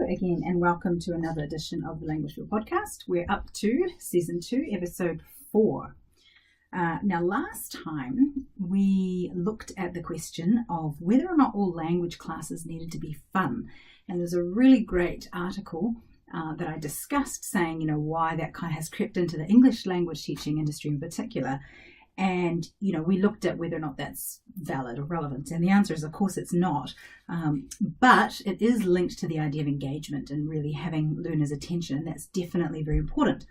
again, and welcome to another edition of the Languagefuel podcast. We're up to season 2, episode 4. Now, last time we looked at the question of whether or not all language classes needed to be fun. And there's a really great article that I discussed saying, why that kind of has crept into the English language teaching industry in particular. And, we looked at whether or not that's valid or relevant. And the answer is, of course, it's not. But it is linked to the idea of engagement and really having learners' attention. And that's definitely very important.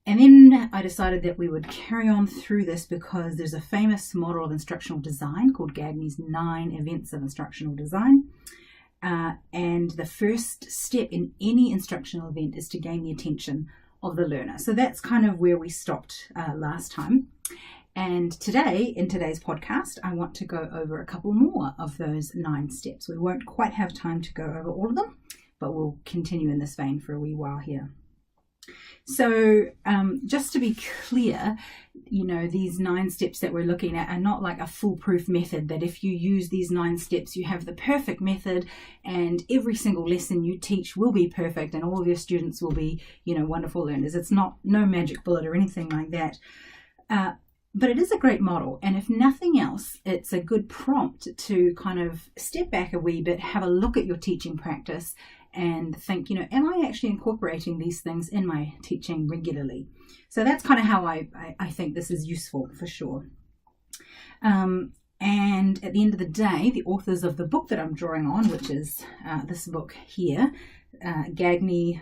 And then I decided that we would carry on through this because there's a famous model of instructional design called Gagne's 9 events of instructional design. And the first step in any instructional event is to gain the attention of the learner. So that's kind of where we stopped last time. And today, in today's podcast, I want to go over a couple more of those 9 steps. We won't quite have time to go over all of them, but we'll continue in this vein for a wee while here. So just to be clear, these 9 steps that we're looking at are not like a foolproof method that if you use these 9 steps, you have the perfect method and every single lesson you teach will be perfect and all of your students will be, wonderful learners. It's no magic bullet or anything like that. But it is a great model. And if nothing else, it's a good prompt to kind of step back a wee bit, have a look at your teaching practice and think, am I actually incorporating these things in my teaching regularly? So that's kind of how I think this is useful for sure. And at the end of the day, the authors of the book that I'm drawing on, which is this book here, Gagne,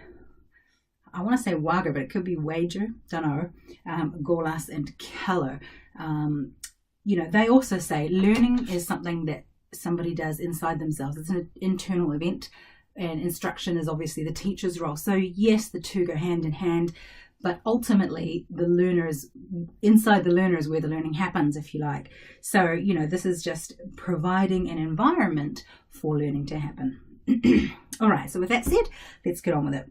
I want to say Wager, but it could be Wager, don't know, Golas and Keller. They also say learning is something that somebody does inside themselves. It's an internal event, and instruction is obviously the teacher's role. So yes, the two go hand in hand, but ultimately inside the learner is where the learning happens, if you like. So, this is just providing an environment for learning to happen. All right, so with that said, let's get on with it.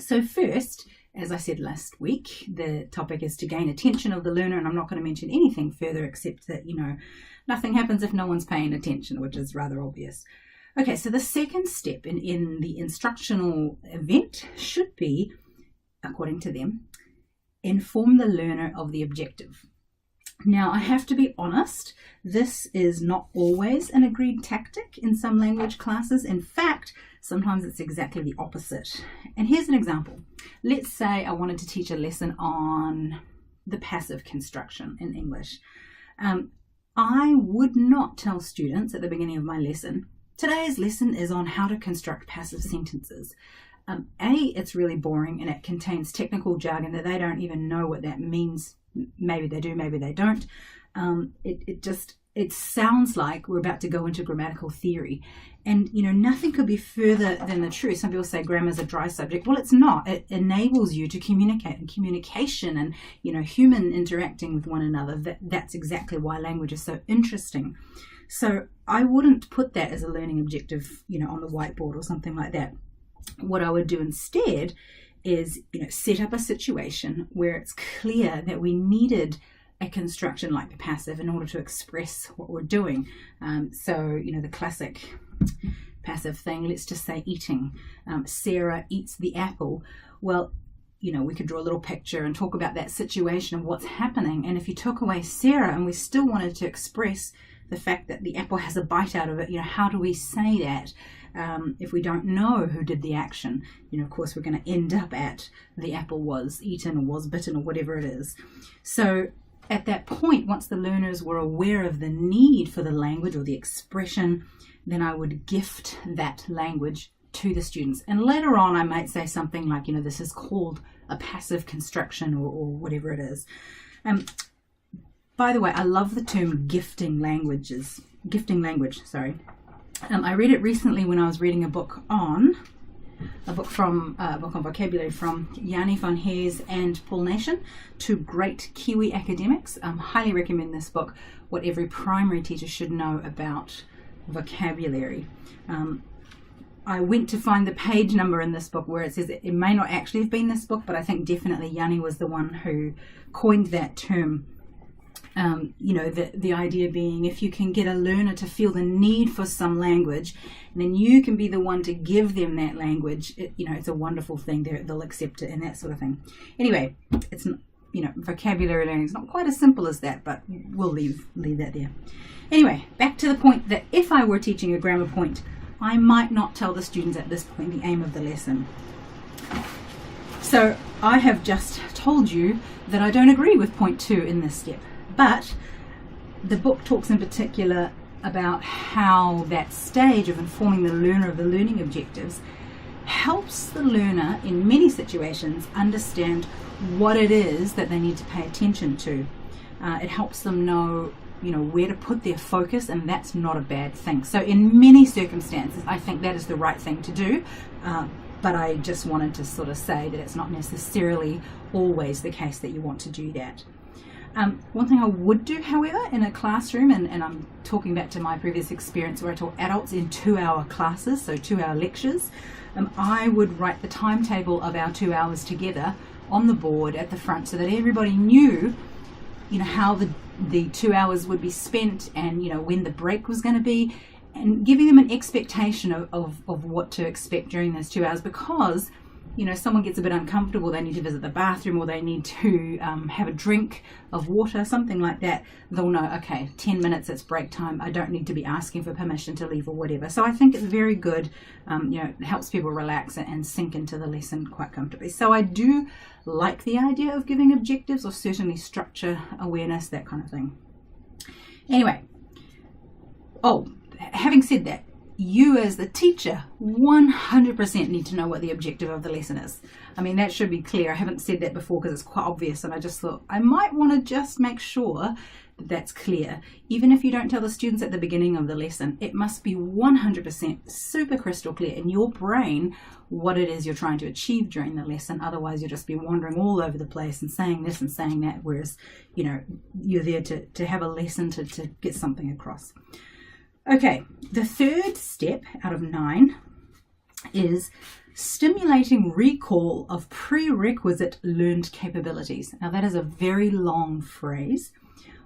So first, as I said last week, the topic is to gain attention of the learner, and I'm not going to mention anything further except that, nothing happens if no one's paying attention, which is rather obvious. Okay, so the second step in the instructional event should be, according to them, inform the learner of the objective. Now, I have to be honest, this is not always an agreed tactic in some language classes. In fact, sometimes it's exactly the opposite. And here's an example. Let's say I wanted to teach a lesson on the passive construction in English. I would not tell students at the beginning of my lesson, today's lesson is on how to construct passive sentences. It's really boring and it contains technical jargon that they don't even know what that means. Maybe they do, maybe they don't. It sounds like we're about to go into grammatical theory. And, nothing could be further than the truth. Some people say grammar is a dry subject. Well, it's not. It enables you to communicate, and communication and, human interacting with one another. That's exactly why language is so interesting. So I wouldn't put that as a learning objective, on the whiteboard or something like that. What I would do instead is, set up a situation where it's clear that we needed a construction like the passive in order to express what we're doing. So, the classic passive thing, let's just say eating. Sarah eats the apple. Well, we could draw a little picture and talk about that situation of what's happening. And if you took away Sarah and we still wanted to express the fact that the apple has a bite out of it, how do we say that? If we don't know who did the action, of course, we're going to end up at the apple was eaten or was bitten or whatever it is. So at that point, once the learners were aware of the need for the language or the expression, then I would gift that language to the students. And later on, I might say something like, this is called a passive construction or whatever it is. By the way, I love the term gifting language, I read it recently when I was reading a book on vocabulary from Yanni van Hees and Paul Nation, two great Kiwi academics. Highly recommend this book, What Every Primary Teacher Should Know About Vocabulary. I went to find the page number in this book where it says it may not actually have been this book, but I think definitely Yanni was the one who coined that term. The idea being, if you can get a learner to feel the need for some language, and then you can be the one to give them that language, it's a wonderful thing. They'll accept it and that sort of thing. Anyway, it's vocabulary learning is not quite as simple as that, but we'll leave that there. Anyway, back to the point that if I were teaching a grammar point, I might not tell the students at this point the aim of the lesson. So I have just told you that I don't agree with point 2 in this step. But the book talks in particular about how that stage of informing the learner of the learning objectives helps the learner in many situations understand what it is that they need to pay attention to. It helps them know, where to put their focus, and that's not a bad thing. So in many circumstances, I think that is the right thing to do. But I just wanted to sort of say that it's not necessarily always the case that you want to do that. One thing I would do, however, in a classroom, and I'm talking back to my previous experience where I taught adults in 2-hour classes, so 2-hour lectures, I would write the timetable of our 2 hours together on the board at the front so that everybody knew, how the 2 hours would be spent and, when the break was going to be, and giving them an expectation of what to expect during those 2 hours, because someone gets a bit uncomfortable, they need to visit the bathroom or they need to have a drink of water, something like that, they'll know, okay, 10 minutes, it's break time, I don't need to be asking for permission to leave or whatever. So I think it's very good, it helps people relax and sink into the lesson quite comfortably. So I do like the idea of giving objectives, or certainly structure, awareness, that kind of thing. Anyway, having said that, you as the teacher 100% need to know what the objective of the lesson is. I mean, that should be clear. I haven't said that before because it's quite obvious, and I just thought I might want to just make sure that that's clear. Even if you don't tell the students at the beginning of the lesson, it must be 100% super crystal clear in your brain what it is you're trying to achieve during the lesson. Otherwise, you'll just be wandering all over the place and saying this and saying that, whereas, you're there to have a lesson to get something across. Okay, the third step out of 9 is stimulating recall of prerequisite learned capabilities. Now, that is a very long phrase.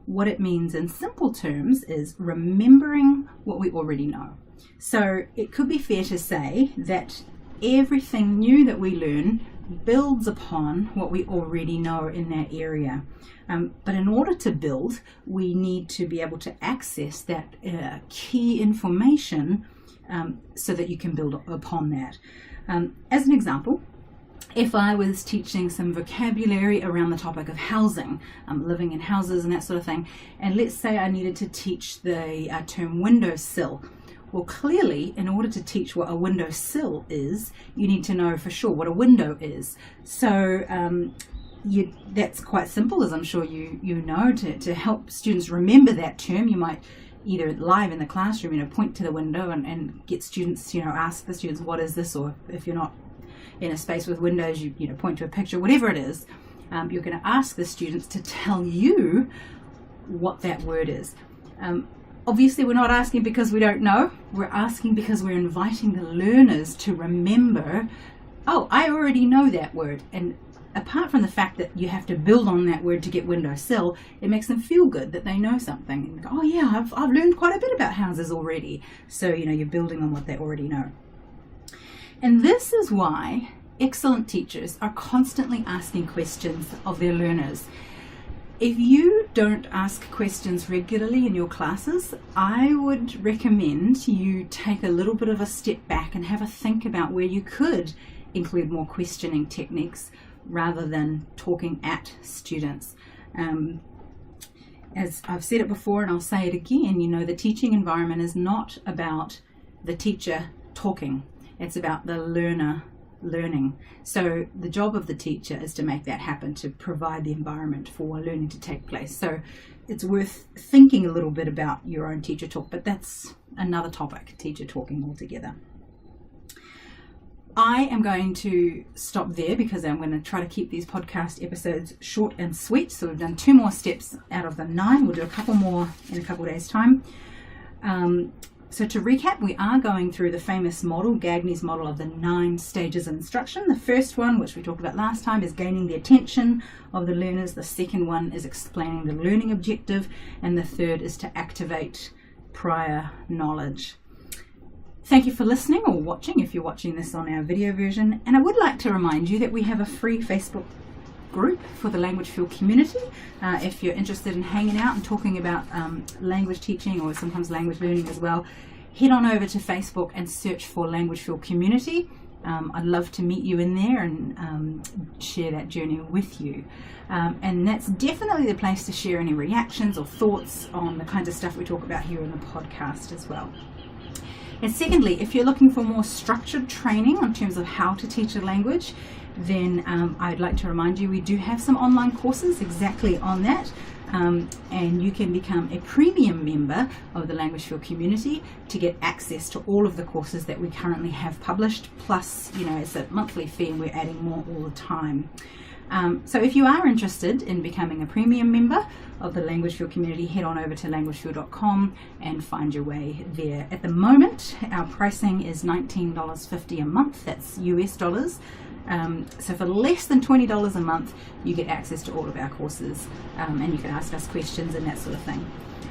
What it means in simple terms is remembering what we already know. So it could be fair to say that everything new that we learn builds upon what we already know in that area. But in order to build, we need to be able to access that key information so that you can build upon that. As an example, if I was teaching some vocabulary around the topic of housing, living in houses and that sort of thing, and let's say I needed to teach the term windowsill. Well, clearly, in order to teach what a windowsill is, you need to know for sure what a window is. So that's quite simple, as I'm sure you know. To help students remember that term, you might either live in the classroom, point to the window and get students, ask the students, what is this? Or if you're not in a space with windows, you point to a picture, whatever it is. You're going to ask the students to tell you what that word is. Obviously, we're not asking because we don't know. We're asking because we're inviting the learners to remember, I already know that word. And apart from the fact that you have to build on that word to get windowsill, it makes them feel good that they know something. And go, I've learned quite a bit about houses already. So, you're building on what they already know. And this is why excellent teachers are constantly asking questions of their learners. If you don't ask questions regularly in your classes, I would recommend you take a little bit of a step back and have a think about where you could include more questioning techniques rather than talking at students. As I've said it before and I'll say it again, the teaching environment is not about the teacher talking. It's about the learner learning. So the job of the teacher is to make that happen, to provide the environment for learning to take place. So it's worth thinking a little bit about your own teacher talk, but that's another topic, teacher talking altogether. I am going to stop there because I'm going to try to keep these podcast episodes short and sweet. So we've done 2 more steps out of the 9. We'll do a couple more in a couple of days' time. So to recap, we are going through the famous model, Gagné's model of the 9 stages of instruction. The first one, which we talked about last time, is gaining the attention of the learners. The second one is explaining the learning objective. And the third is to activate prior knowledge. Thank you for listening or watching if you're watching this on our video version. And I would like to remind you that we have a free Facebook group for the Languagefuel community. If you're interested in hanging out and talking about language teaching or sometimes language learning as well, head on over to Facebook and search for Languagefuel community. I'd love to meet you in there and share that journey with you. And that's definitely the place to share any reactions or thoughts on the kinds of stuff we talk about here in the podcast as well. And secondly, if you're looking for more structured training in terms of how to teach a language, then I'd like to remind you we do have some online courses exactly on that. And you can become a premium member of the Languagefuel community to get access to all of the courses that we currently have published. Plus, it's a monthly fee and we're adding more all the time. So if you are interested in becoming a premium member of the Languagefuel community, head on over to languagefuel.com and find your way there. At the moment, our pricing is $19.50 a month. That's US dollars. So for less than $20 a month, you get access to all of our courses, and you can ask us questions and that sort of thing.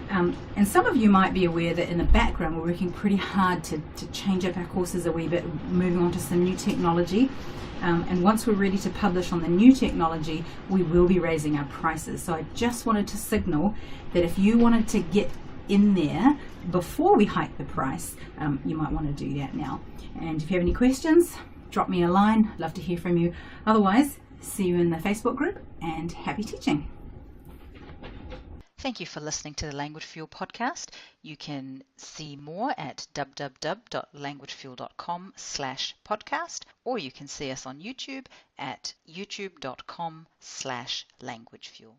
And some of you might be aware that in the background we're working pretty hard to change up our courses a wee bit, moving on to some new technology. And once we're ready to publish on the new technology, we will be raising our prices. So I just wanted to signal that if you wanted to get in there before we hike the price, you might want to do that now. And if you have any questions, drop me a line. I'd love to hear from you. Otherwise, see you in the Facebook group and happy teaching. Thank you for listening to the Languagefuel podcast. You can see more at www.languagefuel.com/podcast, or you can see us on YouTube at youtube.com/languagefuel.